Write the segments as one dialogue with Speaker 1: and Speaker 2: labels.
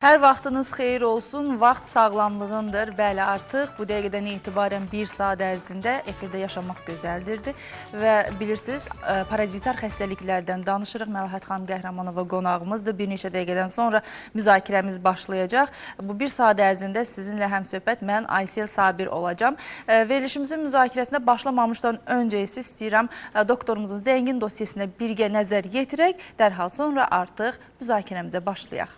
Speaker 1: Hər vaxtınız xeyir olsun, vaxt sağlamlığındır. Bəli, artıq bu dəqiqədən etibarən 1 saat ərzində efirdə yaşamaq gözəldirdi. Və bilirsiniz, parazitar xəstəliklərdən danışırıq. Məlahət xanım Qəhrəmanova qonağımızdır. Bir neçə dəqiqədən sonra müzakirəmiz başlayacaq. Bu 1 saat ərzində sizinlə həmsöhbət mən Aysel Sabir olacağım. Verilişimizin müzakirəsində başlamamışdan öncə isə istəyirəm doktorumuzun zəngin dosyasına birgə nəzər yetirək. Dərhal sonra artıq müzakirəmizə başlayaq.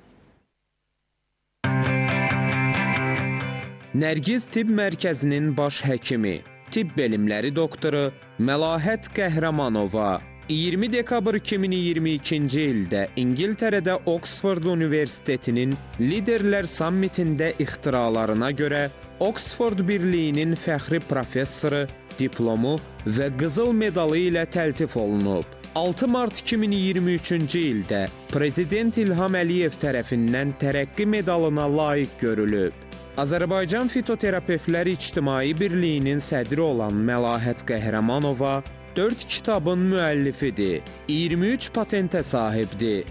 Speaker 2: Nərgiz Tibb Mərkəzinin baş həkimi, tibb elmləri doktoru Məlahət Qəhrəmanova 20 dekabr 2022-ci ildə İngiltərədə Oksford Universitetinin Liderlər Sammitində ixtiralarına görə Oksford Birliyinin fəxri professoru, diplomu və qızıl medalı ilə təltif olunub. 6 mart 2023-cü ildə Prezident İlham Əliyev tərəfindən tərəqqi medalına layiq görülüb. Azərbaycan Fitoterapevtlər İctimai Birliyinin sədri olan Məlahət Qəhrəmanova 4 kitabın müəllifidir, 23 patentə sahibdir.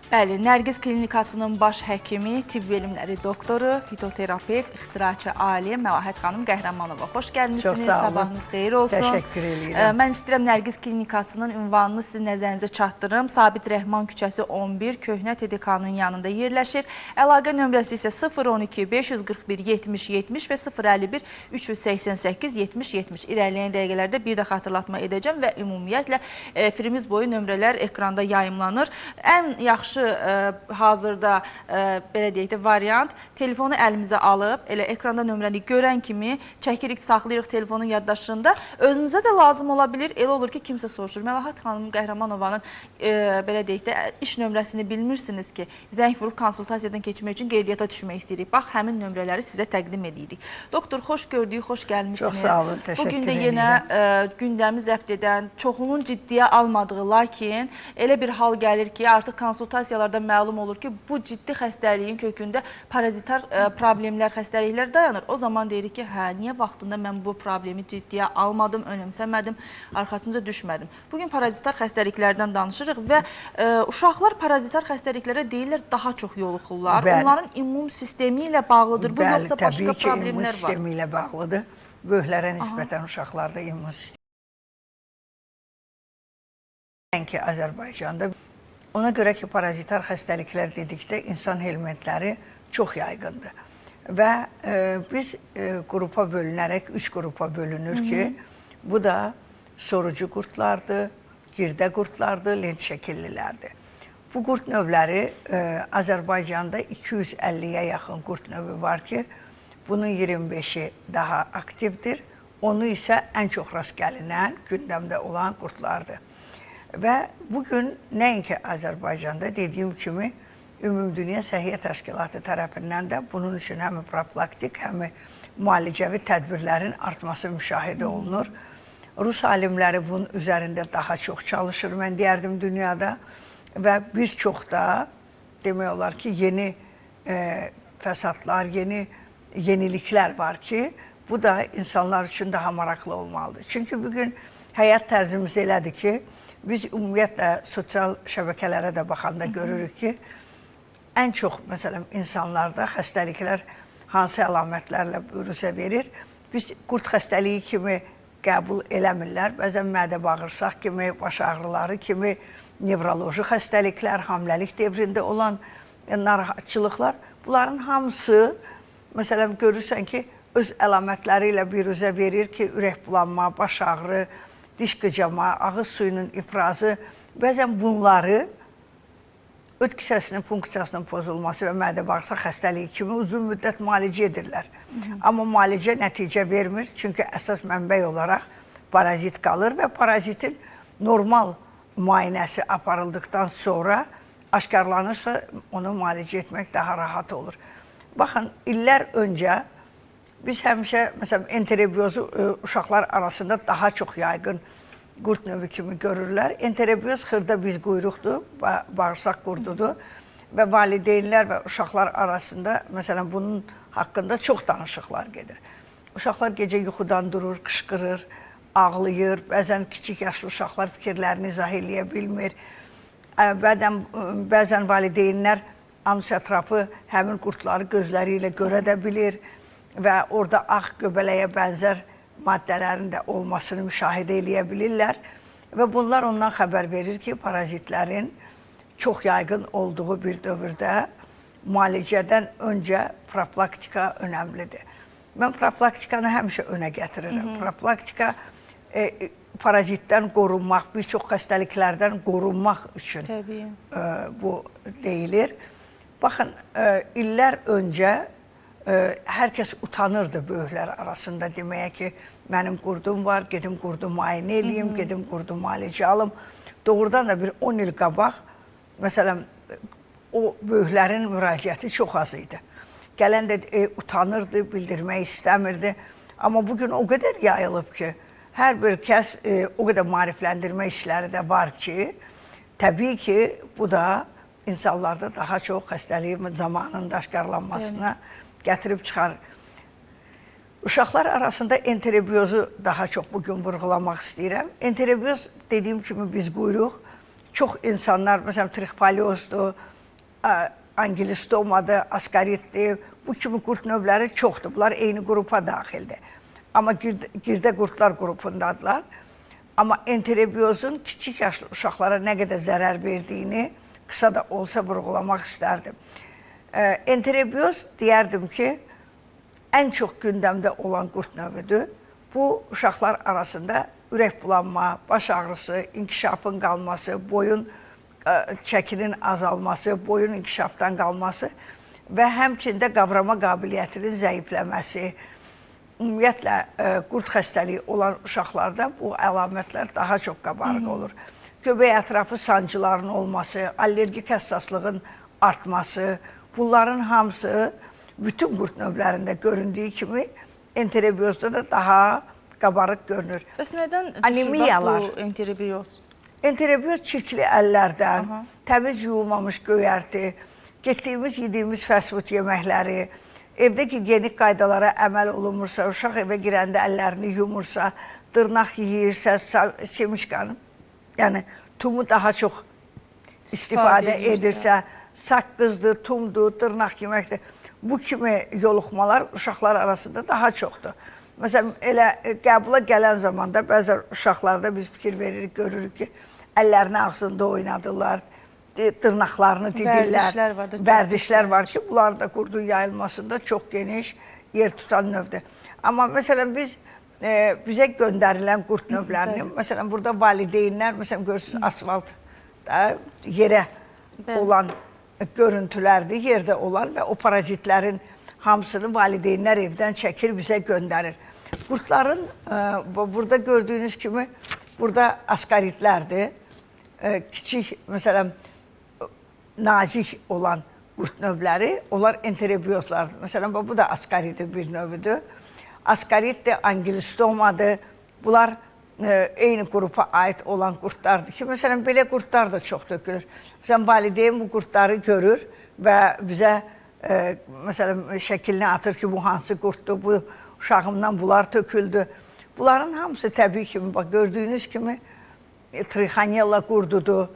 Speaker 1: Bəli, Nərgiz Klinikasının baş həkimi, tibb elmləri doktoru, fitoterapevt, ixtiraçı ali Məlahət xanım Qəhrəmanova. Xoş gəlmişsiniz, sabahınız xeyir olsun.
Speaker 3: Təşəkkür edirəm.
Speaker 1: Mən istəyirəm Nərgiz Klinikasının ünvanını sizin nəzərinizə çatdırım. Sabit Rəhman küçəsi 11, Köhnə TDK-nın yanında yerləşir. Əlaqə nömrəsi isə 012 541 70 70 və 051 388 70 70. İrəliyən dəqiqələrdə bir də xatırlatma edəcəm və ümumiyyətlə efirimiz boyu nömrələr ekranda yayımlanır. Ən yaxşı hazırda belə deyək də variant, telefonu əlimizə alıb, elə ekranda nömrəni görən kimi çəkirik, saxlayırıq telefonun yaddaşında. Özümüzə də lazım ola bilir, elə olur ki, kimsə soruşur. Məlahət xanım Qəhrəmanovanın belə deyək də iş nömrəsini bilmirsiniz ki, zəng vurub konsultasiyadan keçmək üçün qeydiyyata düşmək istəyirik. Bax, həmin nömrələri sizə təqdim edirik. Doktor, xoş gördük, xoş gəlmişsiniz.
Speaker 3: Çox sağ olun, təşəkkür edirəm.
Speaker 1: Bugün də yenə gündəmi zəbt edən, çoxunun ciddiyə almadığı, lakin elə bir hal gəlir ki, artıq konsultasiyalarda məlum olur ki, bu ciddi xəstəliyin kökündə parazitar problemlər, xəstəliklər dayanır. O zaman deyirik ki, hə, niyə vaxtında mən bu problemi ciddiyə almadım, önəmsəmədim, arxasınca düşmədim. Bugün parazitar xəstəliklərdən danışırıq və uşaqlar parazitar xəstəliklərə deyirlər daha çox yoluxurlar.
Speaker 3: Bəli.
Speaker 1: Onların immun sistemi ilə bağlıdır. Bu
Speaker 3: Bəli,
Speaker 1: yoxsa başqa
Speaker 3: təbii ki, immun
Speaker 1: problemlər var.
Speaker 3: sistemi ilə bağlıdır. Böyüklərə nisbətən uşaqlarda immun sistemi. Ki, Azərbaycanda. Ona görə ki, parazitar xəstəliklər dedikdə insan elementləri çox yayğındır. Və biz qrupa bölünərək 3 qrupa bölünür ki, bu da sorucu qurdlardır, girdə qurdlardır, lent şəkillilərdir. Bu qurd növləri Azərbaycanda 250-yə yaxın qurd növü var ki, bunun 25-i daha aktivdir, onu isə ən çox rast gəlinən gündəmdə olan qurdlardır. Və bugün nəinki Azərbaycanda dediyim kimi Ümumdünya Səhiyyə Təşkilatı tərəfindən də bunun üçün həm profilaktik, həm müalicəvi tədbirlərin artması müşahidə olunur. Rus alimləri bunun üzərində daha çox çalışır, mən deyərdim dünyada və bir çox da demək olar ki, yeni fəsadlar, yeniliklər var ki, bu da insanlar üçün daha maraqlı olmalıdır. Çünki bugün həyat tərzimiz elədir ki, biz ümumiyyətlə sosial şəbəkələrə də baxanda görürük ki, ən çox, məsələn, insanlarda xəstəliklər hansı əlamətlərlə büruzə verir. Biz qurd xəstəliyi kimi qəbul eləmirlər. Bəzən mədə-bağırsaq kimi, baş ağrıları kimi, nevroloji xəstəliklər, hamiləlik dövründə olan narahatçılıqlar. Bunların hamısı, məsələn, görürsən ki, öz əlamətləri ilə büruzə verir ki, ürək bulanma, baş ağrı, diş qıcama, ağız suyunun ifrazı, bəzən bunları öd kisəsinin funksiyasının pozulması və mədə-bağırsaq xəstəliyi kimi uzun müddət müalicə edirlər. Amma müalicə nəticə vermir, çünki əsas mənbə olaraq parazit qalır və parazitin normal müayinəsi aparıldıqdan sonra aşkarlanırsa, onu müalicə etmək daha rahat olur. Baxın, illər öncə biz həmişə, məsələn, enterobiozu uşaqlar arasında daha çox yayğın qurd növü kimi görürlər. Enterobiyoz xırda biz quyruqdur, bağırsaq qurdudur və valideynlər və uşaqlar arasında, məsələn, bunun haqqında çox danışıqlar gedir. Uşaqlar gecə yuxudan durur, qışqırır, ağlayır, bəzən kiçik yaşlı uşaqlar fikirlərini izah eləyə bilmir. Bəzən valideynlər anus ətrafı həmin qurdları gözləri ilə görə də bilir və orada ağ göbələyə bənzər maddələrin də olmasını müşahidə eləyə bilirlər və bunlar ondan xəbər verir ki, parazitlərin çox yaygın olduğu bir dövrdə müalicədən öncə profilaktika önəmlidir. Mən profilaktikanı həmişə önə gətirirəm. Profilaktika parazitdən qorunmaq, bir çox xəstəliklərdən qorunmaq üçün bu deyilir. Baxın, illər öncə hər kəs utanırdı böyüklər arasında deməyə ki, mənim qurdum var, gedim qurdu müayinə eləyim, gedim qurdu müalicə alım. Doğrudan da bir 10 il qabaq, məsələn, o böyüklərin müraciəti çox az idi. Gələn də utanırdı, bildirmək istəmirdi. Amma bugün o qədər yayılıb ki, hər bir kəs o qədər maarifləndirmə işləri də var ki, təbii ki, bu da insanlarda daha çox xəstəliyin zamanının aşkarlanmasına gətirib çıxarır. Uşaqlar arasında enterobiozu daha çox bugün vurğulamaq istəyirəm. Enterobioz dediyim kimi biz quyruq, çox insanlar, məsələn, trixopoliozdur, angilostomadır, askaritdir, bu kimi qurd növləri çoxdur. Bunlar eyni qrupa daxildir. Amma girdə qurdlar qrupundadırlar. Amma enterobiozun kiçik yaşlı uşaqlara nə qədər zərər verdiyini qısa da olsa vurğulamaq istərdim. Enterobioz deyərdim ki, ən çox gündəmdə olan qurd növüdür. Bu, uşaqlar arasında ürək bulanma, baş ağrısı, inkişafın qalması, boyun çəkinin azalması, boyun inkişafdan qalması və həmçində qavrama qabiliyyətinin zəifləməsi. Ümumiyyətlə, qurd xəstəliyi olan uşaqlarda bu əlamətlər daha çox qabarıq olur. Göbək ətrafı sancıların olması, allergik həssaslığın artması, bunların hamısı bütün qurd növlərində göründüyü kimi enterobiozda da daha qabarıq görünür.
Speaker 1: Bəs nədən düşür bu enterobioz?
Speaker 3: Enterobioz çirkli əllərdən, təmiz yuyulmamış göyərti, getdiyimiz, yediyimiz fast food yeməkləri, evdə gigiyenik qaydalara əməl olunmursa, uşaq evə girəndə əllərini yumursa, dırnaq yeyirsə, semişkanı, yəni tumu daha çox istifadə edirsə, saqqızdır, tumdur, dırnaq yeməkdir. Bu kimi yoluxmalar uşaqlar arasında daha çoxdur. Məsələn, elə qəbula gələn zamanda bəzən uşaqlarda biz fikir veririk, görürük ki, əllərini ağzında oynadırlar, dırnaqlarını didirlər, vərdişlər var ki, bunlar da qurdun yayılmasında çox geniş yer tutan növdür. Amma məsələn, bizə göndərilən qurd növlərini, məsələn, burada valideynlər, məsələn, görürsünüz, asfalt yerə olan görüntülərdir, yerdə olan və o parazitlərin hamısını valideynlər evdən çəkir, bizə göndərir. Qurdların, burada gördüyünüz kimi, burada askaritlərdir. Kiçik, məsələn, nazik olan qurd növləri, onlar enterobiozlardır. Məsələn, bu da askaritin bir növüdür. Askaritdir, angilostomadır. Bunlar eyni qrupa aid olan qurdlardır ki, məsələn, belə qurdlar da çox tökülür. Məsələn, valideyn bu qurdları görür və bizə, məsələn, şəkilini atır ki, bu hansı qurddur, bu uşağımdan bunlar töküldü. Bunların hamısı təbii kimi, bax, gördüyünüz kimi, trixanella qurdudur,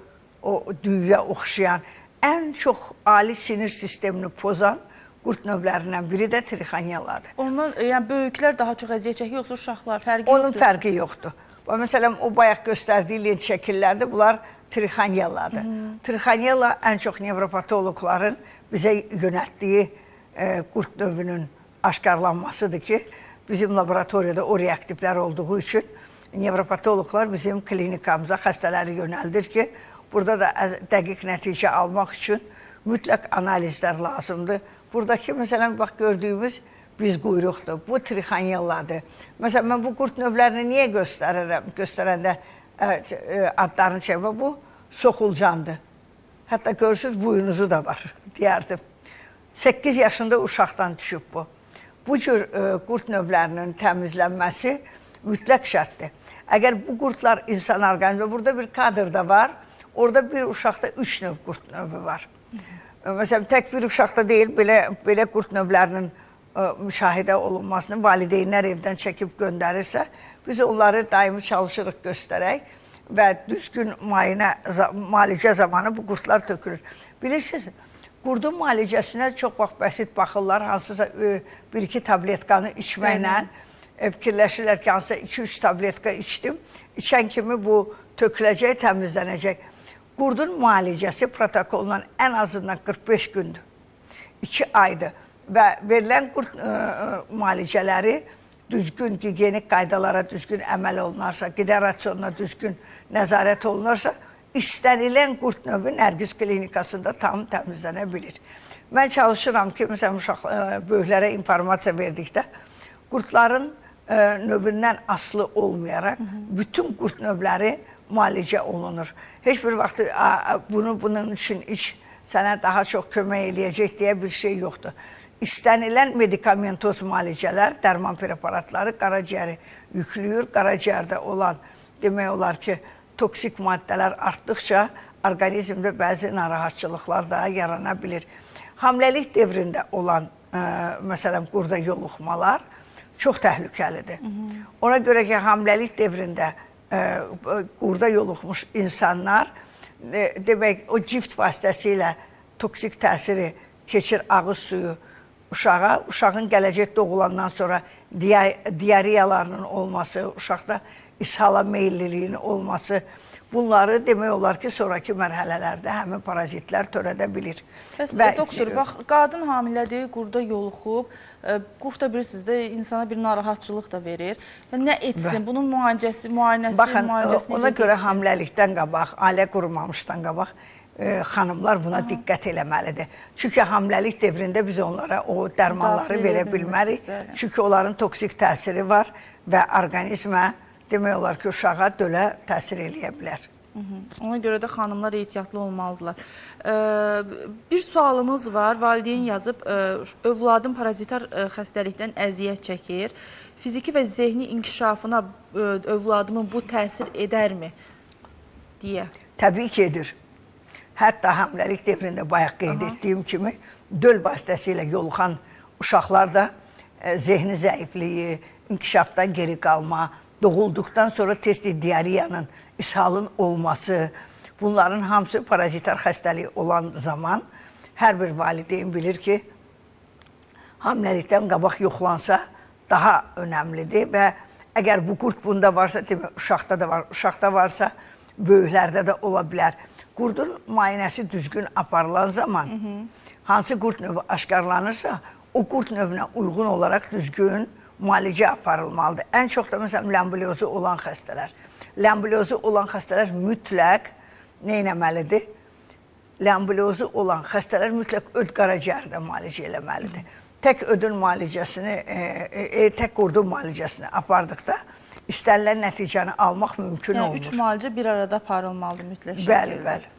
Speaker 3: o düyüyə oxşayan, ən çox ali sinir sistemini pozan qurd növlərindən biri də trixanelladır.
Speaker 1: Ondan, yəni böyüklər daha çox əziyyət çəkir, yoxsa uşaqlar fərqi yoxdur?
Speaker 3: Onun fərqi yoxdur. Məsələn, o bayaq göstərdiyi lent şəkillərdə bunlar trixanelladır. Trixanella ən çox nevropatoloqların bizə yönəltdiyi qurd növünün aşkarlanmasıdır ki, bizim laboratoriyada o reaktivlər olduğu üçün nevropatoloqlar bizim klinikamıza xəstələri yönəldir ki, burada da dəqiq nəticə almaq üçün mütləq analizlər lazımdır. Buradakı, məsələn, bax, gördüyümüz biz quyruqdur, bu trixanelladır. Məsələn, mən bu qurd növlərini niyə göstərirəm? Göstərəndə adlarını çəkmə, bu soxulcandır. Hətta görürsünüz, buyunuzu da var, deyərdim. 8 yaşında uşaqdan düşüb bu. Bu cür qurd növlərinin təmizlənməsi mütləq şərtdir. Əgər bu qurdlar insan orqanizmində, burada bir kadr da var, orada bir uşaqda 3 növ qurd növü var. Məsələn, tək bir uşaqda deyil, belə qurd növlərinin müşahidə olunmasını valideynlər evdən çəkib göndərirsə, biz onları daimi çalışırıq göstərək və düzgün müalicə zamanı bu qurtlar tökülür. Bilirsiniz, qurdun müalicəsinə çox vaxt bəsit baxırlar, hansısa 1-2 tabletkanı içməklə fikirləşirlər ki, hansısa 2-3 tabletka içdim, içən kimi bu töküləcək, təmizlənəcək. Qurdun müalicəsi protokolundan ən azından 45 gündür, 2 aydır və verilən qurd müalicələri düzgün gigiyenik qaydalara düzgün əməl olunarsa, qida rasionuna düzgün nəzarət olunarsa, istənilən qurd növü Nərgiz klinikasında tam təmizlənə bilir. Mən çalışıram ki, məsələn, böyüklərə informasiya verdikdə, qurdların növündən asılı olmayaraq, bütün qurd növləri müalicə olunur. Heç bir vaxt bunun üçün iş sənə daha çox kömək eləyəcək deyə bir şey yoxdur. İstənilən medikamentoz müalicələr, dərman preparatları qaraciyəri yüklüyür. Qaraciyərdə olan, demək olar ki, toksik maddələr artdıqca orqanizmdə bəzi narahatçılıqlar da yarana bilir. Hamiləlik dövründə olan, məsələn, qurda yoluxmalar çox təhlükəlidir. Ona görə ki, hamiləlik dövründə qurda yoluxmuş insanlar, demək, o cift vasitəsilə toksik təsiri keçir ağız suyu uşağa, uşağın gələcək doğulandan sonra diareyalarının olması, uşaqda ishala meyilliliyin olması, bunları demək olar ki, sonraki mərhələlərdə həmin parazitlər törədə bilir.
Speaker 1: Bəs, doktor, bax, qadın hamilədir, qurda yoluxub, qurd da bilirsiniz də, insana bir narahatçılıq da verir. Nə etsin, bunun müalicəsi,
Speaker 3: baxın, ona görə hamiləlikdən qabaq, ailə qurmamışdan qabaq, xanımlar buna diqqət eləməlidir. Çünki hamiləlik dövründə biz onlara o dərmanları verə bilmərik. Çünki onların toksik təsiri var və orqanizmə, demək olar ki, uşağa dölə təsir eləyə bilər.
Speaker 1: Ona görə də xanımlar ehtiyatlı olmalıdırlar. Bir sualımız var. Valideyn yazıb, övladım parazitar xəstəlikdən əziyyət çəkir. Fiziki və zehni inkişafına övladımın bu təsir edərmi? deyə.
Speaker 3: Təbii ki, edir. Hətta hamiləlik dövründə bayaq qeyd etdiyim kimi döl vasitəsilə yoluxan uşaqlar da zehni zəifliyi, inkişafdan geri qalma, doğulduqdan sonra tez-tez diareyanın, ishalın olması, bunların hamısı parazitar xəstəliyi olan zaman hər bir valideyn bilir ki, hamiləlikdən qabaq yoxlansa daha önəmlidir və əgər bu qurd bunda varsa, demək, uşaqda da var, uşaqda varsa, böyüklərdə də ola bilər. Qurdun müayinəsi düzgün aparılan zaman, hansı qurd növü aşkarlanırsa, o qurd növünə uyğun olaraq düzgün müalicə aparılmalıdır. Ən çox da, məsələn, ləmbulyozu olan xəstələr. Ləmbulyozu olan xəstələr mütləq nə etməlidir? Ləmbulyozu olan xəstələr mütləq öd qaraciyərdə müalicə eləməlidir. Tək ödün müalicəsini, tək qurdun müalicəsini apardıqda istənilən nəticəni almaq mümkün olmur.
Speaker 1: Yəni, 3 müalicə bir arada aparılmalıdır mütləq şəkildə.
Speaker 3: Bəli, bəli.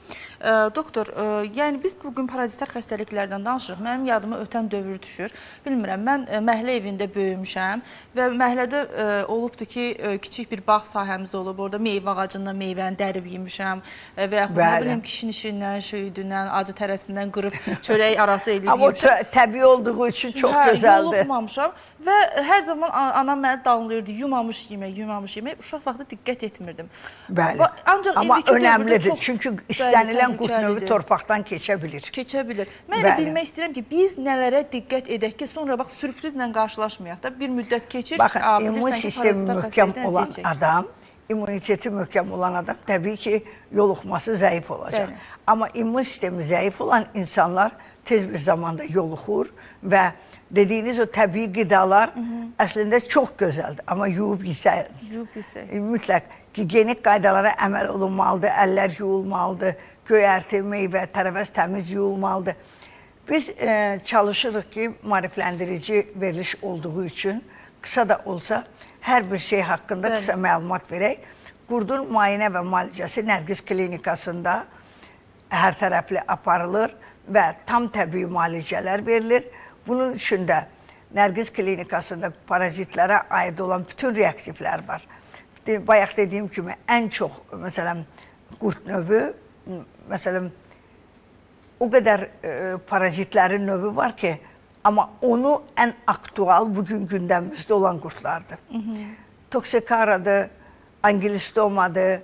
Speaker 1: Doktor, yəni biz bugün parazitar xəstəliklərdən danışırıq. Mənim yadıma ötən dövr düşür. Bilmirəm, mən məhlə evində böyümüşəm və məhlədə olubdur ki, kiçik bir bağ sahəmiz olub. Orada meyvə ağacından meyvəni dərib yemişəm və yaxud nə bilim kişnişindən, şöyüdündən, acı tərəsindən qırıb çörək arası edib
Speaker 3: yemişəm. Amma o təbii olduğu üçün çox gözəldir.
Speaker 1: Yoluxmamışam və hər zaman anam məni danlayırdı, yumamış yemək. Uşaq vaxtı diqqət etmirdim.
Speaker 3: Bəli, amma önəmlidir. Çünki istənilən qurd növü torpaqdan keçə bilir.
Speaker 1: Keçə bilir. Mən də bilmək istəyirəm ki, biz nələrə diqqət edək ki, sonra bax, sürprizlə qarşılaşmayaq da, bir müddət keçir.
Speaker 3: Baxın, immun sistemi möhkəm olan adam, immuniteti möhkəm olan adam təbii ki, yoluxması zəif olacaq. Amma immun sistemi zəif olan insanlar tez bir zamanda yoluxur və dediyiniz o təbii qidalar əslində çox gözəldir. Amma yuyub yesəyiz. Mütləq gigiyenik qaydalara əməl olunmalıdır, əllər yuyulmalıdır, göyərti, meyvə, tərəvəz təmiz yuyulmalıdır. Biz çalışırıq ki, maarifləndirici veriliş olduğu üçün qısa da olsa hər bir şey haqqında qısa məlumat verək. Qurdun müayinə və müalicəsi Nərgiz klinikasında hər tərəfli aparılır və tam təbii müalicələr verilir. Bunun üçün də Nərgiz klinikasında parazitlərə aid olan bütün reaksivlər var. Bayaq dediyim kimi, ən çox, məsələn, qurd növü, məsələn, o qədər parazitlərin növü var ki, Amma onu ən aktual bugün gündəmimizdə olan qurtlardır. Toksikaradır, angilostomadır,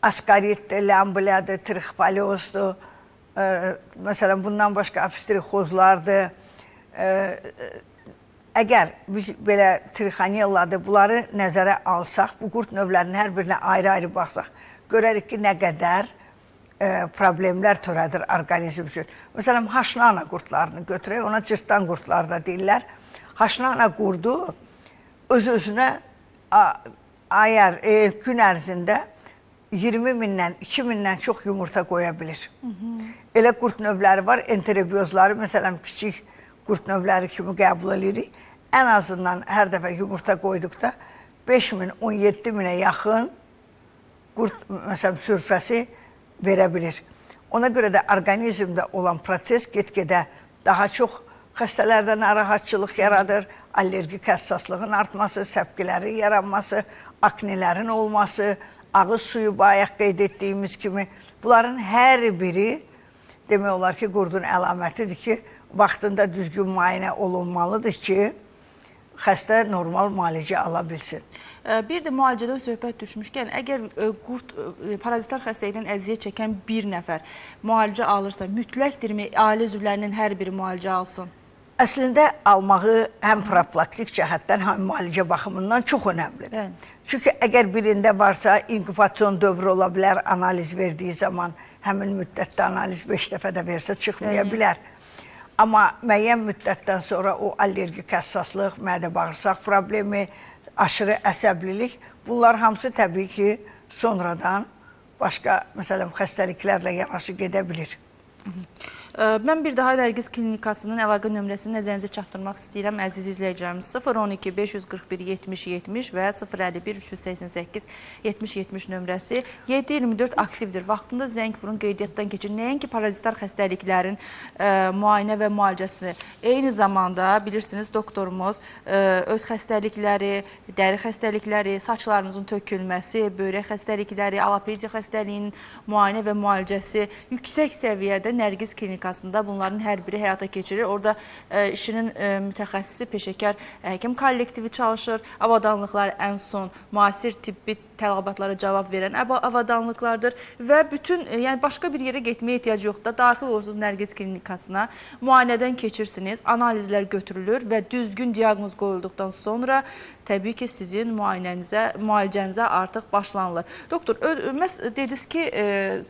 Speaker 3: askaritdir, lambliyadır, trixopoliozdur. Məsələn, bundan başqa apstrixozlardır. Əgər biz belə trixonelladır, bunları nəzərə alsaq, bu qurd növlərinin hər birinə ayrı-ayrı baxsaq, görərik ki, nə qədər problemlər törədir orqanizm üçün. Məsələn, haşnana qurdlarını götürək, ona cırtdan qurdlar da deyirlər. Haşnana qurdu öz-özünə gün ərzində 20 mindən, 2 mindən çox yumurta qoya bilir. Elə qurd növləri var, enterobiozları, məsələn, kiçik qurd növləri kimi qəbul edirik. Ən azından hər dəfə yumurta qoyduqda 5 min, 17 minə yaxın qurd, məsələn, sürfəsi verə bilir. Ona görə də orqanizmdə olan proses get-gedə daha çox xəstələrdə narahatçılıq yaradır, allergik həssaslığın artması, səpkilərin yaranması, aknelerin olması, ağız suyu bayaq qeyd etdiyimiz kimi, bunların hər biri demək olar ki, qurdun əlamətidir ki, vaxtında düzgün müayinə olunmalıdır ki, xəstə normal müalicə ala bilsin.
Speaker 1: Bir də müalicədən söhbət düşmüşkən, əgər qurd parazitar xəstəlikdən əziyyət çəkən bir nəfər müalicə alırsa, mütləqdirmi ailə üzvlərinin hər biri müalicə alsın?
Speaker 3: Əslində, almağı həm profilaktik cəhətdən, həm müalicə baxımından çox önəmlidir. Çünki əgər birində varsa, inkubasyon dövrü ola bilər, analiz verdiyi zaman, həmin müddətdə analiz 5 dəfə də versə çıxmaya bilər. Amma müəyyən müddətdən sonra o allergik həssaslıq, mədə-bağırsaq problemi, aşırı əsəblilik, bunlar hamısı təbii ki, sonradan başqa, məsələn, xəstəliklərlə yanaşı gedə bilir.
Speaker 1: Mən bir daha Nərgiz Klinikasının əlaqə nömrəsini nəzərinizə çatdırmaq istəyirəm, əziz izləyicilərimiz. 012 541 70 70 və 051 388 70 70 nömrəsi 7-24 aktivdir. Vaxtında zəng vurun, qeydiyyatdan keçin. Nəinki parazitar xəstəliklərin müayinə və müalicəsi. Eyni zamanda, bilirsiniz, doktorumuz öd xəstəlikləri, dəri xəstəlikləri, saçlarınızın tökülməsi, böyrək xəstəlikləri, alopediya xəstəliyinin müayinə və müalicəsi yüksək səviyyədə Nərgiz Klinikasında bunların hər biri həyata keçirir. Orada işinin mütəxəssisi, peşəkar həkim kollektivi çalışır. Avadanlıqlar ən son müasir tibbi tələbatlara cavab verən avadanlıqlardır və bütün, yəni başqa bir yerə getməyə ehtiyac yoxdur. Daxil olursunuz Nərgiz Klinikasına, müayinədən keçirsiniz, analizlər götürülür və düzgün diaqnoz qoyulduqdan sonra təbii ki, sizin müalicənizə artıq başlanılır. Doktor, dediniz ki,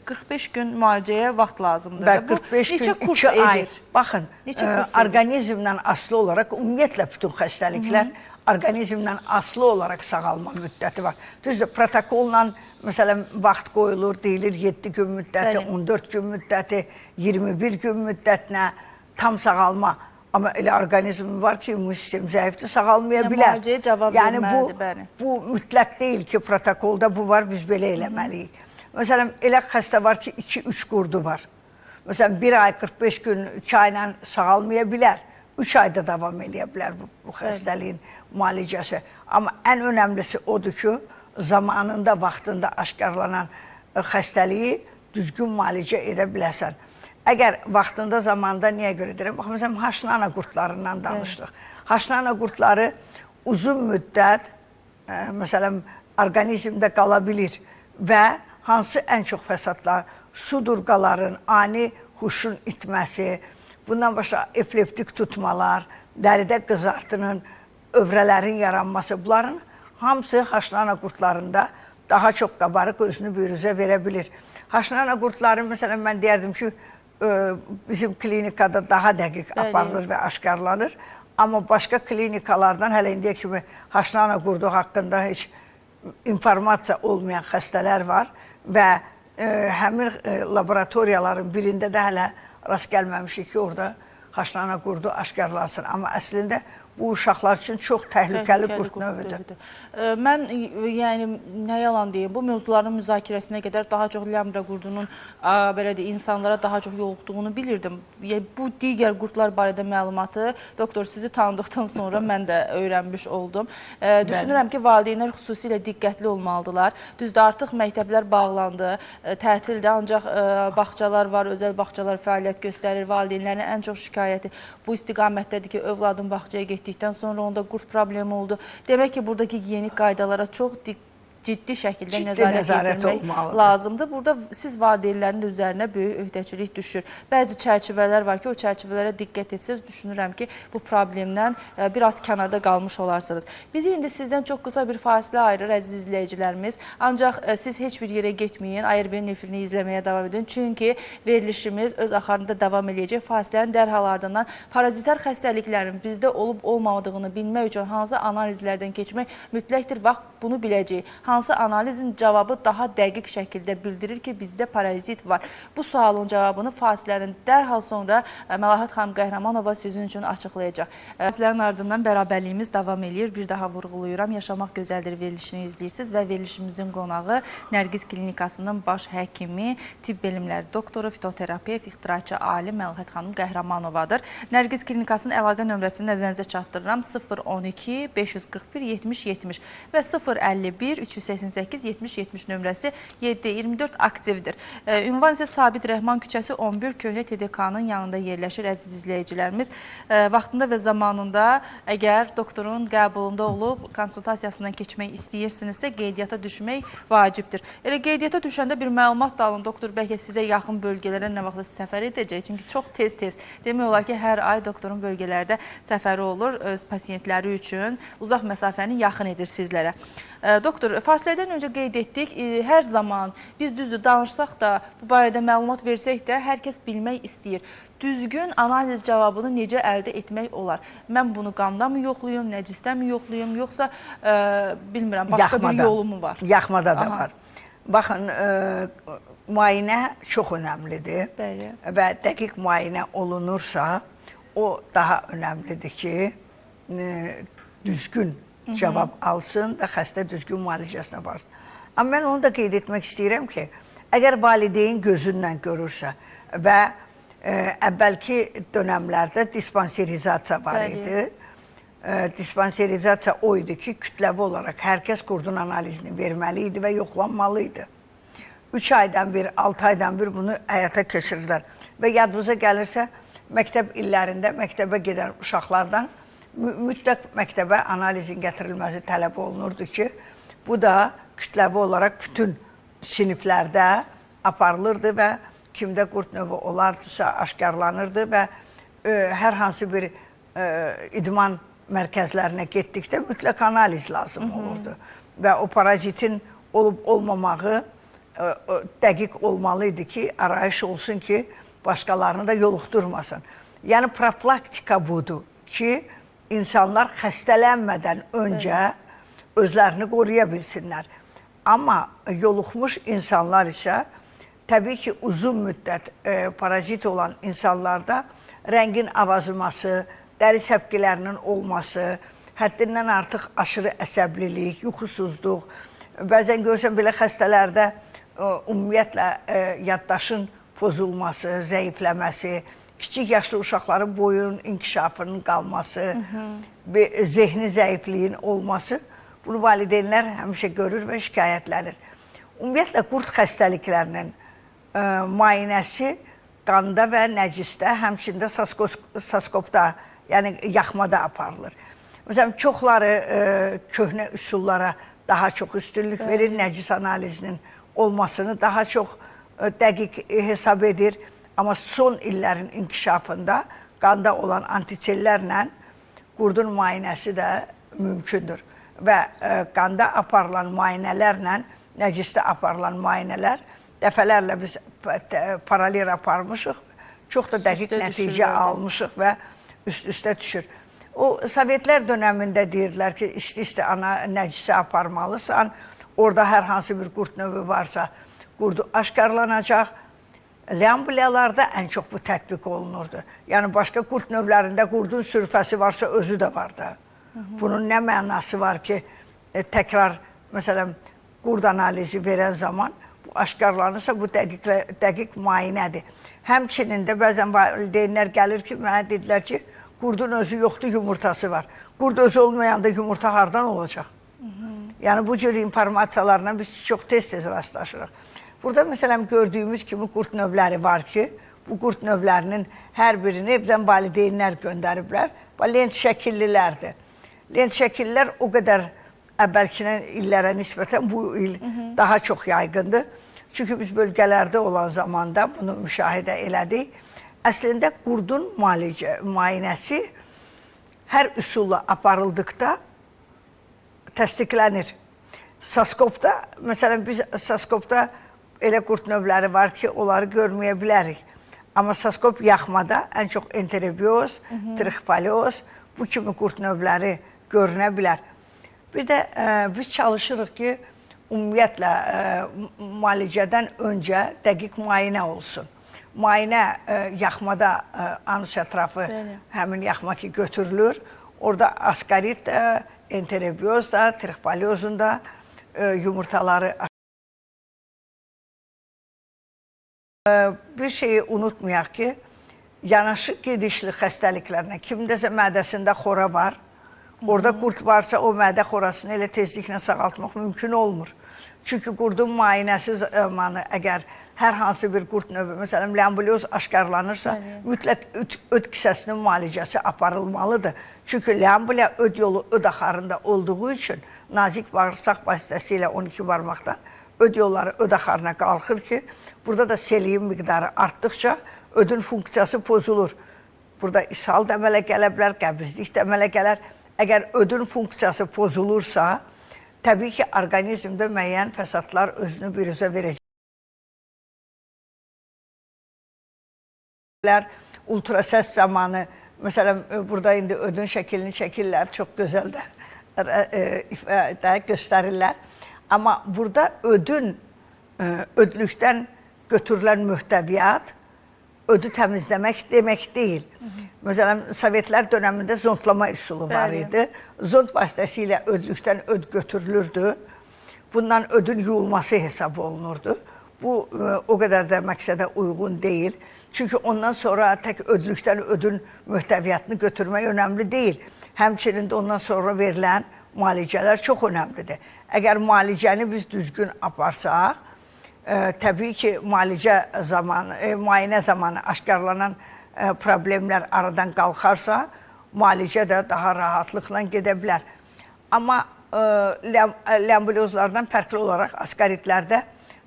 Speaker 1: 45 gün müalicəyə vaxt lazımdır.
Speaker 3: Və 45 gün, 2 ay. Baxın, orqanizmdən asılı olaraq, ümumiyyətlə bütün xəstəliklər orqanizmdən asılı olaraq sağalma müddəti var. Düzdür, protokolla, məsələn, vaxt qoyulur, deyilir 7 gün müddəti, 14 gün müddəti, 21 gün müddətinə tam sağalma. Amma elə orqanizm var ki, immun sistem zəifdir, sağalmaya bilər.
Speaker 1: Müalicəyə cavab verməlidir, bəli.
Speaker 3: Bu mütləq deyil ki, protokolda bu var, biz belə eləməliyik. Məsələn, elə xəstə var ki, 2-3 qurdu var. Məsələn, 1 ay, 45 gün, 2 ayla sağalmaya bilər. 3 ayda davam edə bilər bu xəstəliyin müalicəsi. Amma ən önəmlisi odur ki, zamanında, vaxtında aşkarlanan xəstəliyi düzgün müalicə edə biləsən. Əgər vaxtında, zamanda niyə görə deyirəm? Bax, məsələn, haşnana qurdlarından danışdıq. Haşnana qurdları uzun müddət, məsələn, orqanizmdə qala bilir və hansı ən çox fəsadlar? Sudurqaların, ani huşun itməsi, bundan başqa epileptik tutmalar, dəridə qızartının, övrələrin yaranması, bunların hamısı haşnana qurdlarında daha çox qabarıq özünü büruzə verə bilir. Haşnana qurdları, məsələn, mən deyərdim ki, bizim klinikada daha dəqiq aparılır və aşkarlanır. Amma başqa klinikalardan hələ indiyə kimi haşnana qurdu haqqında heç informasiya olmayan xəstələr var və həmin laboratoriyaların birində də hələ rast gəlməmişik ki, orada haşnana qurdu aşkarlansın. Amma əslində bu uşaqlar üçün çox təhlükəli qurd növüdür.
Speaker 1: Mən, yəni, nə yalan deyim, bu mövzuların müzakirəsinə qədər daha çox ləmbrə qurdunun belə deyək, insanlara daha çox yoluxduğunu bilirdim. Bu digər qurdlar barədə məlumatı, doktor, sizi tanıdıqdan sonra mən də öyrənmiş oldum. Düşünürəm ki, valideynlər xüsusilə diqqətli olmalıdırlar. Düzdür, artıq məktəblər bağlandı, tətildə ancaq bağçalar var, özəl bağçalar fəaliyyət göstərir. Valideynlərin ən çox şikayəti bu istiqamətdədir ki, övladım bağçaya getdikdən sonra onda qurd problemi oldu. Demək ki, buradakı yeni qaydalara çox ciddi şəkildə nəzarət yetirmək lazımdır. Burada siz valideynlərin də üzərinə böyük öhdəçilik düşür. Bəzi çərçivələr var ki, o çərçivələrə diqqət etsəz, düşünürəm ki, bu problemdən biraz kənarda qalmış olarsınız. Bizi indi sizdən çox qısa bir fasilə ayırır, əziz izləyicilərimiz. Ancaq siz heç bir yerə getməyin, ARB-nin efirini izləməyə davam edin. Çünki verilişimiz öz axarında davam edəcək. Fasilənin dərhal ardından parazitar xəstəliklərin bizdə olub-olmadığını bilmək üçün hansı analizlərdən keçmək mütləqdir. Vaxt bunu biləcəyik. Hansı analizin cavabı daha dəqiq şəkildə bildirir ki, bizdə parazit var. Bu sualın cavabını fasilənin dərhal sonra Məlahət xanım Qəhrəmanova sizin üçün açıqlayacaq. Fasilənin ardından bərabərliyimiz davam edir. Bir daha vurğuluyuram. Yaşamaq gözəldir verilişini izləyirsiniz və verilişimizin qonağı Nərgiz Klinikasının baş həkimi, tibb elmləri doktoru, fitoterapiyat, ixtiraçı alim Məlahət xanım Qəhrəmanovadır. Nərgiz Klinikasının əlaqə nömrəsini nəzərinizə çatdırıram. 012 541 70 70 və 051 388-70-70 nömrəsi 7-24 aktivdir. Ünvan isə Sabit Rəhman küçəsi 11 Köhnə TDK-nın yanında yerləşir, əziz izləyicilərimiz. Vaxtında və zamanında əgər doktorun qəbulunda olub konsultasiyasından keçmək istəyirsinizsə, qeydiyyata düşmək vacibdir. Elə qeydiyyata düşəndə bir məlumat da alın, doktor bəlkə sizə yaxın bölgələrə nə vaxtda səfər edəcək. Çünki çox tez-tez. Demək olar ki, hər ay doktorun bölgələrdə səfəri olur öz pasiyentləri üçün. Uzaq məsafəni yaxın edir sizlərə. Doktor, fasilədən öncə qeyd etdik, hər zaman biz düzdür danışsaq da, bu barədə məlumat versək də, hər kəs bilmək istəyir. Düzgün analiz cavabını necə əldə etmək olar? Mən bunu qanda mı yoxluyum, nəcisdə mi yoxluyum, yoxsa bilmirəm, başqa bir yolu mu var?
Speaker 3: Yaxmada da var. Baxın, müayinə çox önəmlidir və dəqiq müayinə olunursa, o daha önəmlidir ki, düzgün cavab alsın və xəstə düzgün müalicəsinə varsın. Amma mən onu da qeyd etmək istəyirəm ki, əgər valideyn gözünlə görürsə və əvvəlki dönəmlərdə dispanserizasiya var idi. Dispanserizasiya o idi ki, kütləvi olaraq hər kəs qurdun analizini verməli idi və yoxlanmalı idi. 3 aydan bir, 6 aydan bir bunu həyata keçirirlər. Və yadınıza gəlirsə, məktəb illərində məktəbə gedən uşaqlardan mütləq məktəbə analizin gətirilməsi tələb olunurdu ki, bu da kütləvi olaraq bütün siniflərdə aparılırdı və kimdə qurd növü olardısa aşkarlanırdı və hər hansı bir idman mərkəzlərinə getdikdə mütləq analiz lazım olurdu. Və o parazitin olub-olmamağı dəqiq olmalı idi ki, arayış olsun ki, başqalarını da yoluxdurmasın. Yəni, profilaktika budur ki, insanlar xəstələnmədən öncə özlərini qoruya bilsinlər. Amma yoluxmuş insanlar isə təbii ki, uzun müddət parazit olan insanlarda rəngin avazıması, dəri səpkilərinin olması, həddindən artıq aşırı əsəblilik, yuxusuzluq, bəzən görürsən belə xəstələrdə ümumiyyətlə yaddaşın pozulması, zəifləməsi, kiçik yaşlı uşaqların boyun inkişafının qalması, zehni zəifliyin olması, bunu valideynlər həmişə görür və şikayətlənir. Ümumiyyətlə, qurd xəstəliklərinin müayinəsi qanda və nəcisdə, həmçində saskopda, yəni yaxmada aparılır. Məsələn, çoxları köhnə üsullara daha çox üstünlük verir, nəcis analizinin olmasını daha çox dəqiq hesab edir. Amma son illərin inkişafında qanda olan antisellərlə qurdun müayinəsi də mümkündür. Və qanda aparılan müayinələrlə nəcisdə aparılan müayinələr dəfələrlə biz paralel aparmışıq, çox da dəqiq nəticə almışıq və üst-üstə düşür. O, Sovetlər dönəmində deyirdilər ki, isti-isti nəcisi aparmalısan, orada hər hansı bir qurd növü varsa, qurdu aşkarlanacaq. Ləmbliyalarda ən çox bu tətbiq olunurdu. Yəni, başqa qurd növlərində qurdun sürfəsi varsa, özü də var da. Bunun nə mənası var ki, təkrar, məsələn, qurd analizi verən zaman bu aşkarlanırsa, bu dəqiq müayinədir. Həmçinin də bəzən valideynlər gəlir ki, mənə dedilər ki, qurdun özü yoxdur, yumurtası var. Qurd özü olmayanda yumurta hardan olacaq? Yəni, bu cür informasiyalarla biz çox tez-tez rastlaşırıq. Burada, məsələn, gördüyümüz kimi qurd növləri var ki, bu qurd növlərinin hər birini evdən valideynlər göndəriblər. Lent şəkillilərdir. Lent şəkillilər o qədər əvvəlkinən illərə nisbətən bu il daha çox yayğındır. Çünki biz bölgələrdə olan zamanda bunu müşahidə elədik. Əslində, qurdun müayinəsi hər üsulla aparıldıqda təsdiqlənir. Saskopda, məsələn, biz saskopda elə qurd növləri var ki, onları görməyə bilərik. Amma saskop yaxmada ən çox enterobioz, trixofolioz, bu kimi qurd növləri görünə bilər. Bir də biz çalışırıq ki, ümumiyyətlə müalicədən öncə dəqiq müayinə olsun. Müayinə yaxmada anus ətrafı həmin yaxma ki götürülür. Orada askarit də, enterobioz da, trixofoliozun da yumurtaları. Bir şeyi unutmayaq ki, yanaşı gedişli xəstəliklərlə, kimdəsə mədəsində xora var, orada qurd varsa o mədə xorasını elə tezliklə sağaltmaq mümkün olmur. Çünki qurdun müayinəsi zamanı əgər hər hansı bir qurd növü, məsələn, ləmbulyoz aşkarlanırsa, mütləq öd kisəsinin müalicəsi aparılmalıdır. Çünki ləmbulya öd yolu öd axarında olduğu üçün nazik bağırsaq vasitəsilə 12 barmaqdan öd yolları öd axarına qalxır ki, burada da seliyin miqdarı artdıqca ödün funksiyası pozulur. Burada ishal da əmələ gələ bilər, qəbizlik də əmələ gələr. Əgər ödün funksiyası pozulursa, təbii ki, orqanizmdə müəyyən fəsadlar özünü biruzə verəcək. Ultrasəs zamanı, məsələn, burada indi ödün şəklini çəkirlər, çox gözəl də göstərirlər. Amma burada ödlükdən götürülən mühtəviyyat ödü təmizləmək demək deyil. Məsələn, Sovetlər dönəmində zondlama üsulu var idi. Zond vasitəsilə ödlükdən öd götürülürdü. Bundan ödün yuyulması hesab olunurdu. Bu, o qədər də məqsədə uyğun deyil. Çünki ondan sonra tək ödlükdən ödün mühtəviyyatını götürmək önəmli deyil. Həmçinin də ondan sonra verilən müalicələr çox önəmlidir. Əgər müalicəni biz düzgün aparsaq, təbii ki, müayinə zamanı aşkarlanan problemlər aradan qalxarsa, müalicə də daha rahatlıqla gedə bilər. Amma ləmbulyozlardan fərqli olaraq askaritlərdə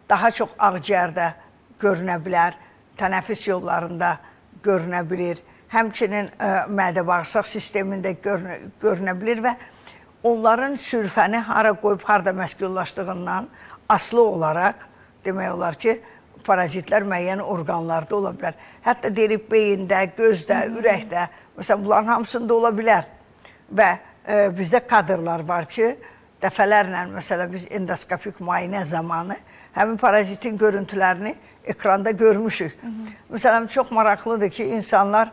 Speaker 3: daha çox ağciyərdə görünə bilər, tənəffüs yollarında görünə bilir, həmçinin mədə-bağırsaq sistemində görünə bilir və onların sürfəni hara qoyub, harada məskunlaşdığından asılı olaraq demək olar ki, parazitlər müəyyən orqanlarda ola bilər. Hətta derib beyində, gözdə, ürəkdə, məsələn, bunların hamısında ola bilər. Və bizdə kadrlar var ki, dəfələrlə, məsələn, biz endoskopik müayinə zamanı həmin parazitin görüntülərini ekranda görmüşük. Məsələn, çox maraqlıdır ki, insanlar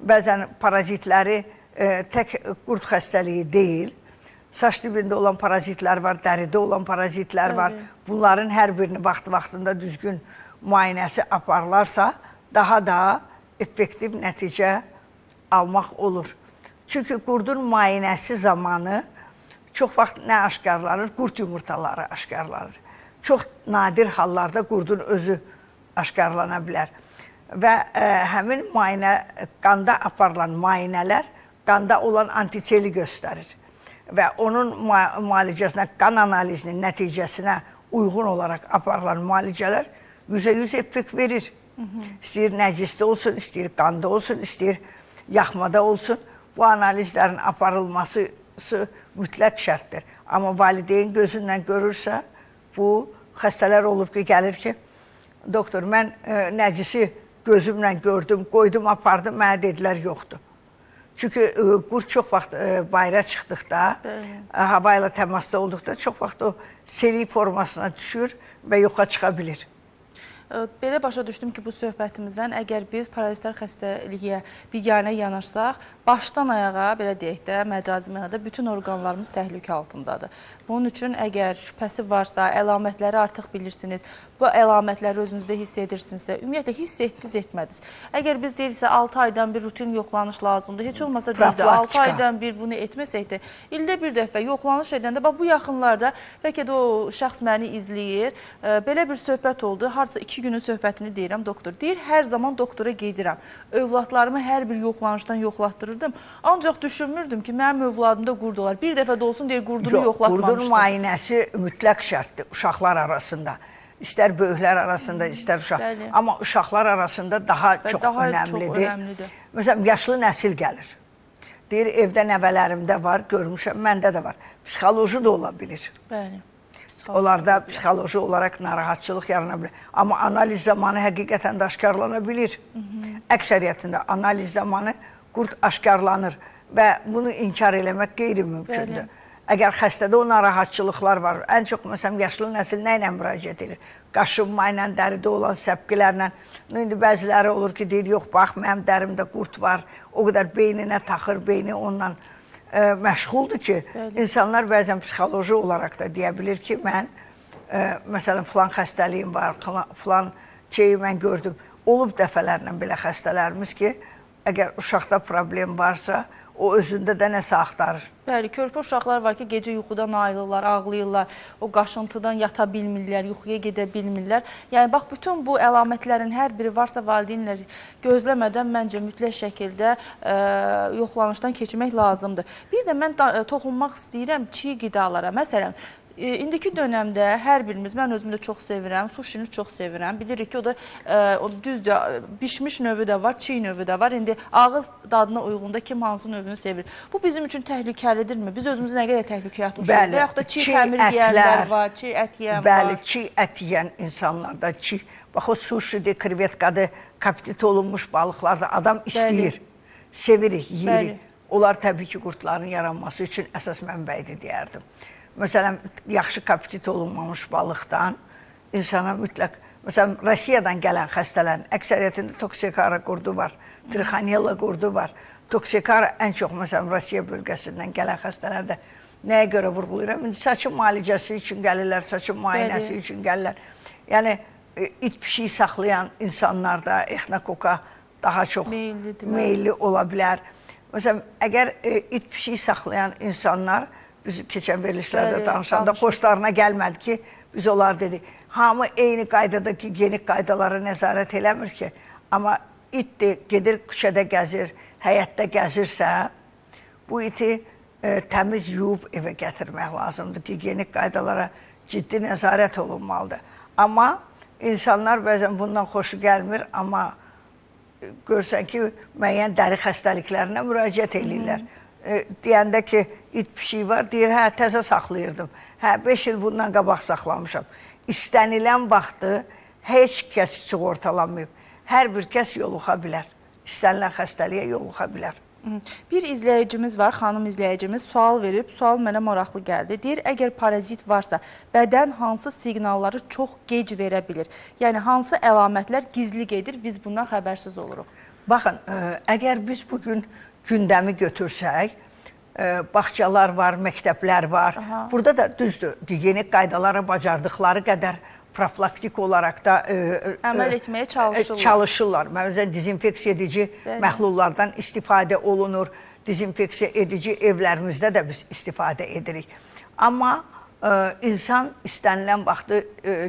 Speaker 3: bəzən parazitləri tək qurd xəstəliyi deyil, saç dibində olan parazitlər var, dəridə olan parazitlər var. Bunların hər birini vaxt-vaxtında düzgün müayinəsi aparılarsa, daha da effektiv nəticə almaq olur. Çünki qurdun müayinəsi zamanı çox vaxt nə aşkarlanır? Qurd yumurtaları aşkarlanır. Çox nadir hallarda qurdun özü aşkarlana bilər. Və həmin qanda aparılan müayinələr qanda olan antikeli göstərir. Və onun müalicəsinə, qan analizinin nəticəsinə uyğun olaraq aparılan müalicələr %100 effekt verir. İstəyir nəcisdə olsun, istəyir qanda olsun, istəyir yaxmada olsun. Bu analizlərin aparılması mütləq şərtdir. Amma valideyn gözündən görürsə, bu xəstələr olub ki, gəlir ki, doktor, mən nəcisi gözümlə gördüm, qoydum, apardım, mənə dedilər, yoxdur. Çünki qurd çox vaxt bayıra çıxdıqda, hava ilə təmasda olduqda çox vaxt o seri formasına düşür və yoxa çıxa bilir.
Speaker 1: Belə başa düşdüm ki, bu söhbətimizdən əgər biz parazitar xəstəliyə biganə yanaşsaq, başdan ayağa, belə deyək də, məcazi mənada bütün orqanlarımız təhlükə altındadır. Bunun üçün əgər şübhəsi varsa, əlamətləri artıq bilirsiniz, bu əlamətləri özünüzdə hiss edirsinizsə, ümumiyyətlə hiss etdiniz, etmədiniz. Əgər biz deyirsə 6 aydan bir rutin yoxlanış lazımdır, heç olmasa düzdür, 6 aydan bir bunu etməsək də, ildə bir dəfə yoxlanış edəndə, bu yaxınlarda bəlkə də o şəxs məni izləyir, belə bir söhbət oldu, harca 2 günün söhbətini deyirəm doktor. Deyir, hər zaman doktora gedirəm. Övladlarımı hər bir yoxlanışdan yoxlatdırırdım. Ancaq düşünmürdüm ki, mənim övladımda qurd olar. Bir dəfə də olsun deyir, qurdunu yoxlatmamışdım.
Speaker 3: Qurdun müayinəsi mütləq şərtdir uşaqlar arasında. İstər böyüklər arasında, istər uşaq. Amma uşaqlar arasında daha çox önəmlidir. Məsələn, yaşlı nəsil gəlir. Deyir, evdə nəvələrimdə var, görmüşəm, məndə də var. Psixoloji da ola bilir.
Speaker 1: Bəli.
Speaker 3: Onlarda psixoloji olaraq narahatçılıq yarana bilir. Amma analiz zamanı həqiqətən də aşkarlana bilir. Əksəriyyətində analiz zamanı qurd aşkarlanır və bunu inkar eləmək qeyri-mümkündür. Əgər xəstədə o narahatçılıqlar var, ən çox məsələn yaşlı nəsil nə ilə müraciət edir? Qaşınma ilə, dəridə olan səpkilərlə. İndi bəziləri olur ki, deyir, yox, bax, mənim dərimdə qurd var, o qədər beyninə taxır, beyni onunla məşğuldur ki, insanlar bəzən psixoloji olaraq da deyə bilir ki, mən, məsələn, filan xəstəliyim var, filan şeyi mən gördüm. Olub dəfələrlə belə xəstələrimiz ki, əgər uşaqda problem varsa, o özündə də nəsə axtarır.
Speaker 1: Bəli, körpə uşaqlar var ki, gecə yuxudan ayılırlar, ağlayırlar, o qaşıntıdan yata bilmirlər, yuxuya gedə bilmirlər. Yəni, bax, bütün bu əlamətlərin hər biri varsa valideynlər gözləmədən məncə mütləq şəkildə yoxlanışdan keçmək lazımdır. Bir də mən toxunmaq istəyirəm çiğ qidalara. Məsələn, İndiki dönəmdə hər birimiz, mən özümü də çox sevirəm, suşini çox sevirəm. Bilirik ki, o da düzdür, bişmiş növü də var, çiğ növü də var. İndi ağız dadına uyğunda kim hansı növünü sevir. Bu bizim üçün təhlükəlidirmi? Biz özümüzü nə qədər təhlükəyə atmışıq? Və yaxud da çiğ xəmir yeyənlər var, çiğ ət yeyən var.
Speaker 3: Bəli, çiğ ət yeyən insanlarda, bax o suşidir, krevetkadır, kapitit olunmuş balıqlarda adam istəyir, sevirik, yeyirik. Onlar təbii ki, qurdların yaranması üçün əsas mənbəyidir deyərdim. Məsələn, yaxşı kapitit olunmamış balıqdan insana mütləq, məsələn, Rusiyadan gələn xəstələrin əksəriyyətində toksikara qurdu var, trixanella qurdu var. Toksikara ən çox, məsələn, Rusiya bölgəsindən gələn xəstələrdə nəyə görə vurğulayıram? İndi saçın müalicəsi üçün gəlirlər, saçın müayinəsi üçün gəlirlər. Yəni, it pişiyi saxlayan insanlarda exnokoka daha çox meyilli ola bilər. Məsələn, əgər it pişiyi saxlayan insanlar, biz keçən verilişlərdə danışanda xoşlarına gəlmədi ki, biz onlar dedik, hamı eyni qaydada ki, gigiyenik qaydalara nəzarət eləmir ki, amma it de gedir küçədə gəzir, həyətdə gəzirsə, bu iti təmiz yuyub evə gətirmək lazımdır. Gigiyenik qaydalara ciddi nəzarət olunmalıdır. Amma insanlar bəzən bundan xoşu gəlmir, amma görsən ki, müəyyən dəri xəstəliklərinə müraciət edirlər. Deyəndə ki, it pişiyi var, deyir, hə, təzə saxlayırdım. Hə, 5 il bundan qabaq saxlamışam. İstənilən vaxtı heç kəs sığortalanmayıb. Hər bir kəs yoluxa bilər. İstənilən xəstəliyə yoluxa bilər.
Speaker 1: Bir izləyicimiz var, xanım izləyicimiz sual verib, sual mənə maraqlı gəldi. Deyir, əgər parazit varsa, bədən hansı siqnalları çox gec verə bilir? Yəni, hansı əlamətlər gizli gedir, biz bundan xəbərsiz oluruq?
Speaker 3: Baxın, əgər biz bugün gündəmi götürsək, bağçalar var, məktəblər var. Burada da düzdür, gigiyenik qaydalara bacardıqları qədər profilaktik olaraq da
Speaker 1: əməl etməyə
Speaker 3: çalışırlar. Məsələn, dezinfeksiya edici məhlullardan istifadə olunur. Dezinfeksiya edici evlərimizdə də biz istifadə edirik. Amma insan istənilən vaxtı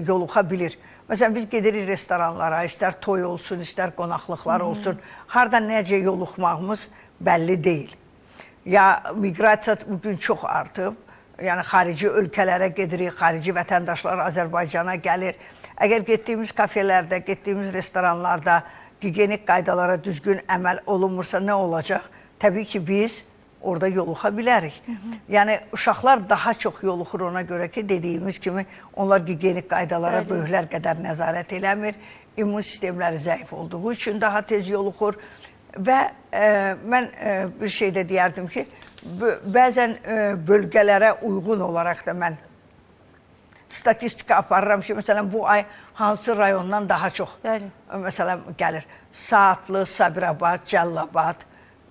Speaker 3: yoluxa bilir. Məsələn, biz gedirik restoranlara, istər toy olsun, istər qonaqlıqlar olsun. Harada necə yoluxmağımız bəlli deyil. Ya miqrasiya bugün çox artıb, yəni xarici ölkələrə gedirik, xarici vətəndaşlar Azərbaycana gəlir. Əgər getdiyimiz kafelərdə, getdiyimiz restoranlarda gigiyenik qaydalara düzgün əməl olunmursa nə olacaq? Təbii ki, biz orada yoluxa bilərik. Yəni, uşaqlar daha çox yoluxur ona görə ki, dediyimiz kimi, onlar gigiyenik qaydalara böyüklər qədər nəzarət eləmir. İmmun sistemləri zəif olduğu üçün daha tez yoluxur. Və mən bir şey də deyərdim ki, bəzən bölgələrə uyğun olaraq da mən statistika aparıram ki, məsələn, bu ay hansı rayondan daha çox məsələn, gəlir. Saatlı, Sabirabad, Cəllabad,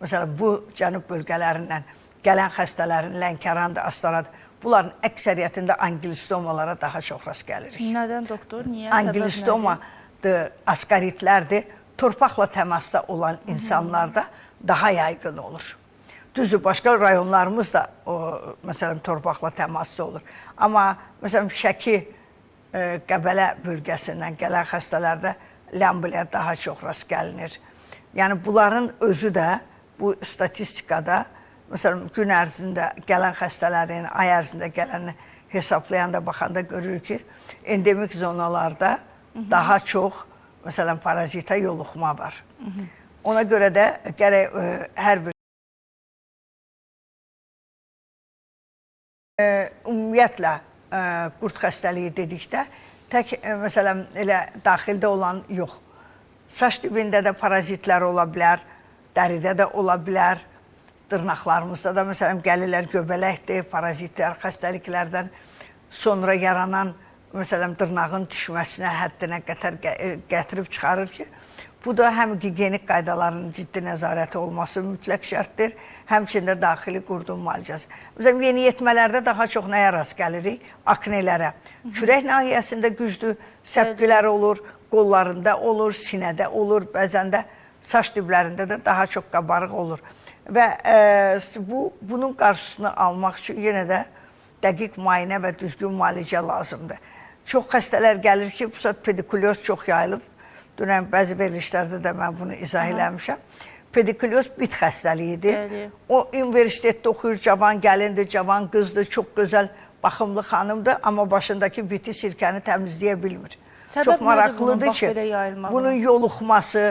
Speaker 3: məsələn, bu cənub bölgələrindən gələn xəstələrin Lənkərandır, Astaradır. Bunların əksəriyyətində angiostomalara daha çox rast gəlirik.
Speaker 1: Nədən doktor? Niyə?
Speaker 3: Angiostomadır, askaritlərdir. Torpaqla təmasda olan insanlarda daha yaygın olur. Düzdür, başqa rayonlarımız da məsələn, torpaqla təmasda olur. Amma məsələn, Şəki, Qəbələ bölgəsindən gələn xəstələrdə ləmbilə daha çox rast gəlinir. Yəni, bunların özü də bu statistikada, məsələn, gün ərzində gələn xəstələrin, ay ərzində gələni hesablayanda, baxanda görürük ki, endemik zonalarda daha çox, məsələn, parazita yoluxma var. Ona görə də gərək hər bir ümumiyyətlə qurd xəstəliyi dedikdə tək məsələn elə daxildə olan yox. Saç dibində də parazitlər ola bilər, dəridə də ola bilər, dırnaqlarımızda da məsələn gəlirlər göbələkdir, parazitlər, xəstəliklərdən sonra yaranan məsələn dırnağın düşməsinə həddinə qədər gətirib çıxarır ki, bu da həm gigiyenik qaydaların ciddi nəzarəti olması mütləq şərtdir, həmçində daxili qurdun müalicəsi. Məsələn, yeniyetmələrdə daha çox nəyə rast gəlirik? Aknelərə. Kürək nahiyəsində güclü səpqilər olur, qollarında olur, sinədə olur, bəzən də saç diblərində də daha çox qabarıq olur. Və bunun qarşısını almaq üçün yenə də dəqiq müayinə və düzgün müalicə lazımdır. Çox xəstələr gəlir ki, bu saat pedikulyoz çox yayılıb. Dünən bəzi verilişlərdə də mən bunu izah eləmişəm. Pedikulyoz bit xəstəliyidir. O, universitetdə oxuyur, cavan gəlindir, cavan qızdır, çox gözəl, baxımlı xanımdır, amma başındakı biti sirkəni təmizləyə bilmir. Çox maraqlıdır ki, bunun yoluxması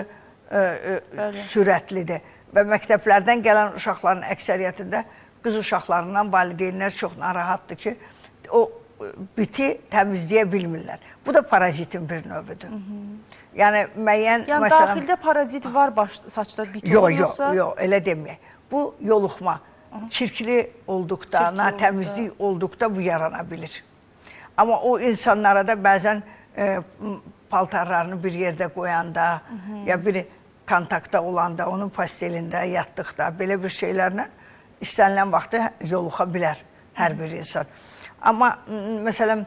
Speaker 3: sürətlidir və məktəblərdən gələn uşaqların əksəriyyətində qız uşaqlarından valideynlər çox narahatdır ki, o biti təmizləyə bilmirlər. Bu da parazitin bir növüdür. Yəni, müəyyən...
Speaker 1: Yəni, daxildə parazit var saçda biti olursa...
Speaker 3: Yox, elə deməyək. Bu, yoluxma. Çirkli olduqda, natəmizlik olduqda bu yarana bilir. Amma o insanlara da bəzən paltarlarını bir yerdə qoyanda, ya bir kontaktda olanda, onun pastelində, yatdıqda, belə bir şeylərlə istənilən vaxtı yoluxa bilər hər bir insan. Amma, məsələn,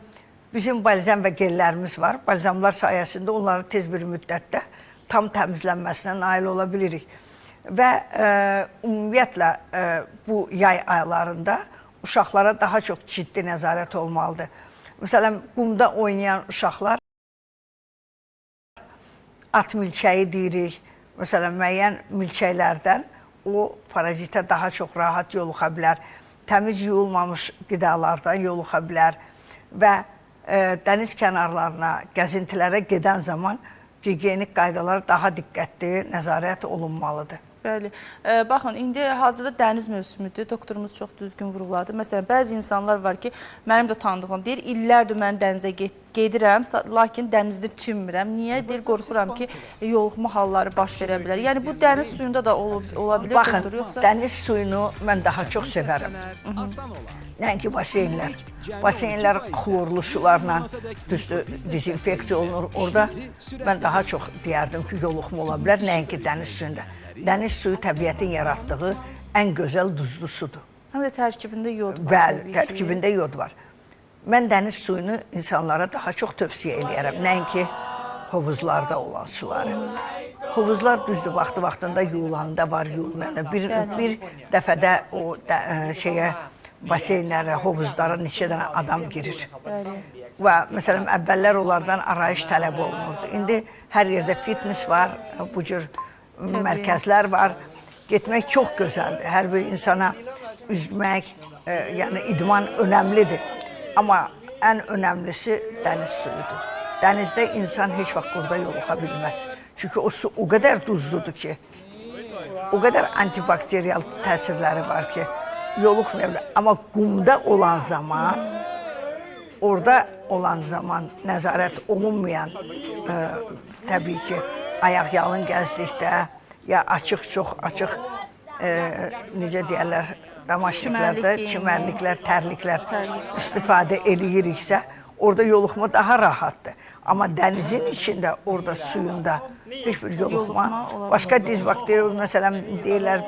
Speaker 3: bizim balzam və gellərimiz var. Balzamlar sayəsində onları tez bir müddətdə tam təmizlənməsinə nail ola bilirik. Və ümumiyyətlə bu yay aylarında uşaqlara daha çox ciddi nəzarət olmalıdır. Məsələn, qumda oynayan uşaqlar at milçəyi deyirik. Məsələn, müəyyən milçəklərdən o parazitə daha çox rahat yoluxa bilər. Təmiz yuyulmamış qidalardan yoluxa bilər və dəniz kənarlarına, gəzintilərə gedən zaman gigiyenik qaydalar daha diqqətli, nəzarət olunmalıdır.
Speaker 1: Bəli. Baxın, indi hazırda dəniz mövsümüdür. Doktorumuz çox düzgün vurğuladı. Məsələn, bəzi insanlar var ki, mənim də tanıdığım deyir, illərdir mən dənizə gedirəm, lakin dənizdə çimmirəm. Niyə? Deyir, qorxuram ki, yoluxma halları baş verə bilər. Yəni, bu dəniz suyunda da ola bilir.
Speaker 3: Baxın, dəniz suyunu mən daha çox sevərəm. Nəinki baseynlər. Baseynlər xlorlu sularla dezinfeksiya olunur. Orada mən daha çox deyərdim ki, yoluxma ola bilər, nəinki dəniz suyunda. Dəniz suyu təbiətin yaratdığı ən gözəl duzlu sudur.
Speaker 1: Həm də tərkibində yod var.
Speaker 3: Bəli, tərkibində yod var. Mən dəniz suyunu insanlara daha çox tövsiyə eləyərəm, nəinki hovuzlarda olan suları. Hovuzlar düzdür, vaxtında yuyulanda var, yuyulanda. Bir dəfədə o baseynlərə, hovuzlara neçə dənə adam girir. Və məsələn, əvvəllər onlardan arayış tələb olunurdu. İndi hər yerdə fitness var, bu cür mərkəzlər var. Getmək çox gözəldir. Hər bir insana üzmək, yəni idman önəmlidir. Amma ən önəmlisi dəniz suyudur. Dənizdə insan heç vaxt burada yoluxa bilməz. Çünki o su o qədər duzludur ki, o qədər antibakteriyal təsirləri var ki, yoluxmaya bilər. Amma qumda olan zaman, orada olan zaman nəzarət olunmayan, təbii ki, ayaq yalın gəzdikdə, ya çox açıq, necə deyərlər, damaşıqlarda çimərliklər, tərliklər istifadə eləyiriksə, Orada yoluxma daha rahatdır. Amma dənizin içində, orada suyunda heç bir yoluxma. Başqa diz bakteriya, məsələn, deyirlər,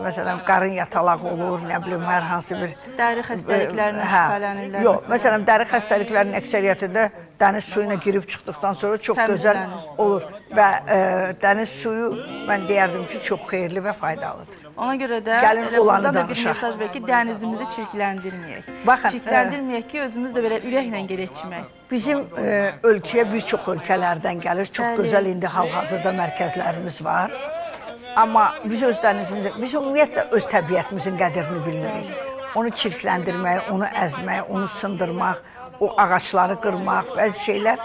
Speaker 3: məsələn, qarın yatalağı olur, nə bilim, hər hansı bir...
Speaker 1: Dəri xəstəliklərindən şübhələnirlər.
Speaker 3: Yox, məsələn, dəri xəstəliklərinin əksəriyyətində dəniz suyuna girib çıxdıqdan sonra çox gözəl olur. Və dəniz suyu, mən deyərdim ki, çox xeyirli və faydalıdır.
Speaker 1: Ona görə də burada da bir mesaj ver ki, dənizimizi çirkləndirməyək. Çirkləndirməyək ki, özümüz də belə ürəklə gedək çimək.
Speaker 3: Bizim ölkəyə bir çox ölkələrdən gəlir. Çox gözəl indi hal-hazırda mərkəzlərimiz var. Amma biz öz dənizimizdə, biz ümumiyyətlə öz təbiətimizin qədrini bilmirik. Onu çirkləndirmək, onu əzmək, onu sındırmaq, o ağaçları qırmaq, bəzi şeylər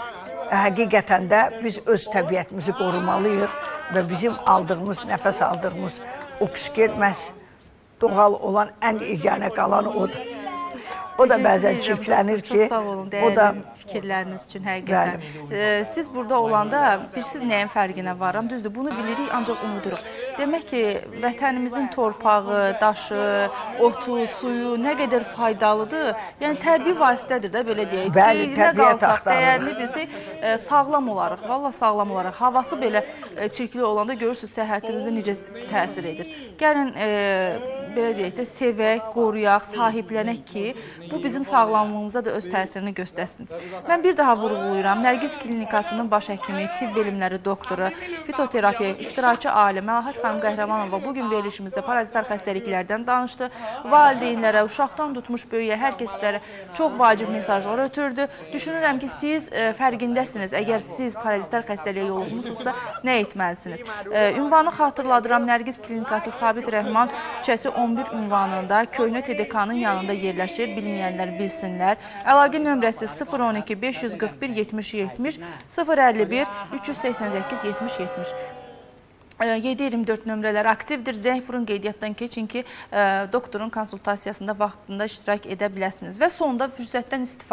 Speaker 3: həqiqətən də biz öz təbiətimizi qorumalıyıq və bizim aldığımız, nəfəs aldığımız oksigen məhz doğal olan ən yeganə qalan odur. O da bəzən çirklənir ki,
Speaker 1: çox sağ olun, dəyərli fikirləriniz üçün həqiqətən. Siz burada olanda siz nəyin fərqinə varam? Düzdür, bunu bilirik, ancaq unuduruq. Demək ki, vətənimizin torpağı, daşı, otu, suyu nə qədər faydalıdır. Yəni, təbii vasitədir də, belə deyək.
Speaker 3: Bəli, təbiət axtarılır.
Speaker 1: Dəyərini bilsək, sağlam olarıq, valla sağlam olarıq. Havası belə çirkli olanda görürsünüz, səhhətinizə necə təsir edir. Gəlin, belə deyək də, sevək, qoruyaq, sahiblənək ki, bu bizim sağlamlığımıza da öz təsirini göstərsin. Mən bir daha vurğulayıram. Nərgiz Klinikasının baş həkimi, tibb elmləri doktoru, fitoterapiya, ixtiraçı alim Məlahət xanım Qəhrəmanova bugün verilişimizdə parazitar xəstəliklərdən danışdı. Valideynlərə, uşaqdan tutmuş böyüyə, hər kəslərə çox vacib mesajlar ötürdü. Düşünürəm ki, siz fərqindəsiniz. Əgər siz parazitar xəstəliyə yoluxmusunuzsa, nə etməlisiniz? Ünvanı xatırladıram. Nərgiz Klinikası Sabit Rəhman küçəsi 11 ünvanında Köhnə TDK-nın yanında yerləşir. Bilməyənlər bilsinlər. Əlaqə nömrəsi 012 541 70 70 051 388 70 70. 7-24 nömrələri aktivdir. Zəng vurun, qeydiyyatdan keçin ki, doktorun konsultasiyasında vaxtında iştirak edə biləsiniz. Və sonda fürsətdən istifadə